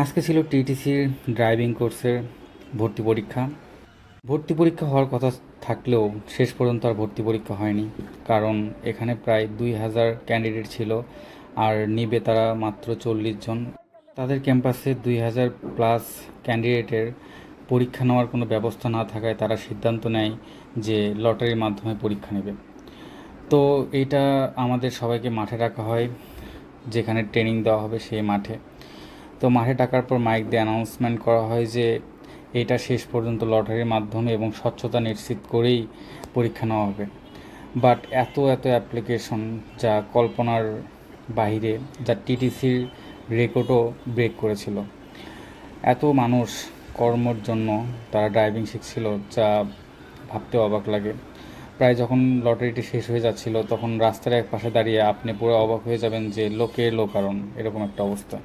আজকে ছিল টিটিসির ড্রাইভিং কোর্সের ভর্তি পরীক্ষা। ভর্তি পরীক্ষা হওয়ার কথা থাকলেও শেষ পর্যন্ত আর ভর্তি পরীক্ষা হয়নি, কারণ এখানে প্রায় 2000 ক্যান্ডিডেট ছিল আর নিবে তারা মাত্র 40 জন। তাদের ক্যাম্পাসে 2000+ ক্যান্ডিডেটের পরীক্ষা নেওয়ার কোনো ব্যবস্থা না থাকায় তারা সিদ্ধান্ত নেয় যে লটারির মাধ্যমে পরীক্ষা নেবে। তো এইটা আমাদের সবাইকে মাঠে রাখা হয়, যেখানে ট্রেনিং দেওয়া হবে সেই মাঠে। তো মাঠে ডাকার পর মাইক দিয়ে অ্যানাউন্সমেন্ট করা হয় যে এটা শেষ পর্যন্ত লটারির মাধ্যমে এবং স্বচ্ছতা নিশ্চিত করেই পরীক্ষা নেওয়া হবে। বাট এত এত অ্যাপ্লিকেশন, যা কল্পনার বাইরে, যা টিটিসির রেকর্ডও ব্রেক করেছিল। এত মানুষ কর্মর জন্য তারা ড্রাইভিং শিখছিল, যা ভাবতে অবাক লাগে। প্রায় যখন লটারিটি শেষ হয়ে যাচ্ছিল তখন রাস্তার এক পাশে দাঁড়িয়ে আপনি পুরো অবাক হয়ে যাবেন যে লোকে লোকারণ, এরকম একটা অবস্থা।